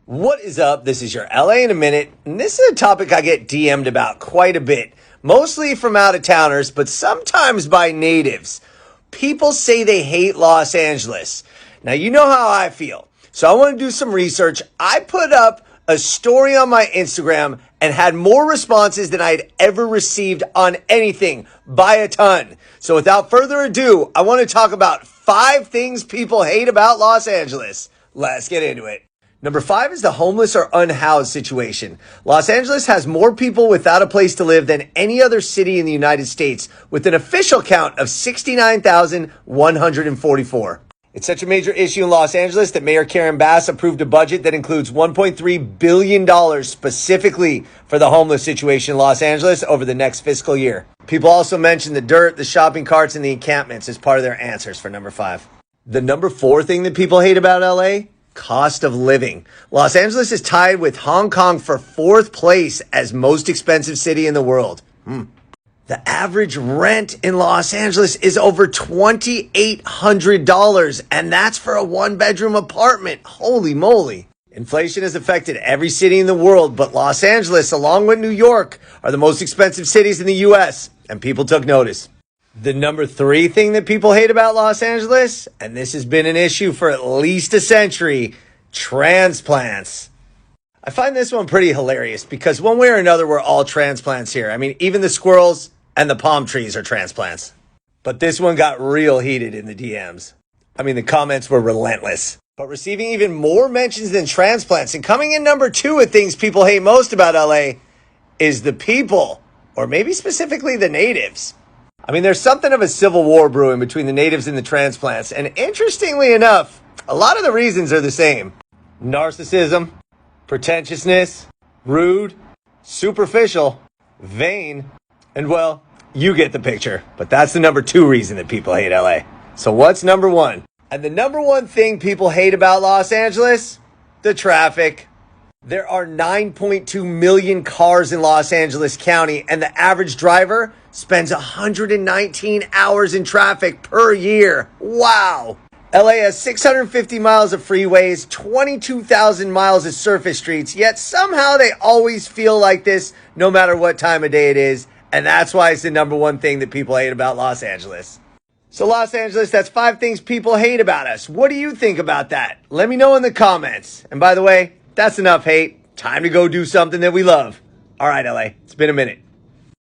What is up? This is your LA in a minute, and this is a topic I get DM'd about quite a bit, mostly from out of towners, but sometimes by natives. People say they hate Los Angeles. Now, you know how I feel, so I want to do some research. I put up a story on my Instagram and had more responses than I'd ever received on anything by a ton. So without further ado, I want to talk about 5 things people hate about Los Angeles. Let's get into it. Number 5 is the homeless or unhoused situation. Los Angeles has more people without a place to live than any other city in the United States, with an official count of 69,144. It's such a major issue in Los Angeles that Mayor Karen Bass approved a budget that includes $1.3 billion specifically for the homeless situation in Los Angeles over the next fiscal year. People also mention the dirt, the shopping carts, and the encampments as part of their answers for number 5. The number 4 thing that people hate about LA? Cost of living. Los Angeles is tied with Hong Kong for 4th place as most expensive city in the world. The average rent in Los Angeles is over $2,800, and that's for a 1-bedroom apartment. Holy moly. Inflation has affected every city in the world, but Los Angeles, along with New York, are the most expensive cities in the U.S., and people took notice. The number 3 thing that people hate about Los Angeles, and this has been an issue for at least a century, transplants. I find this one pretty hilarious because one way or another, we're all transplants here. I mean, even the squirrels and the palm trees are transplants. But this one got real heated in the DMs. I mean, the comments were relentless. But receiving even more mentions than transplants and coming in number 2 of things people hate most about LA is the people, or maybe specifically the natives. I mean, there's something of a civil war brewing between the natives and the transplants. And interestingly enough, a lot of the reasons are the same. Narcissism, pretentiousness, rude, superficial, vain, and well, you get the picture. But that's the number 2 reason that people hate LA. So what's number 1? And the number 1 thing people hate about Los Angeles? The traffic. There are 9.2 million cars in Los Angeles County, and the average driver spends 119 hours in traffic per year. Wow. LA has 650 miles of freeways, 22,000 miles of surface streets, yet somehow they always feel like this no matter what time of day it is, and that's why it's the number 1 thing that people hate about Los Angeles. So Los Angeles, that's 5 things people hate about us. What do you think about that? Let me know in the comments. And by the way, that's enough hate. Time to go do something that we love. All right, LA, it's been a minute.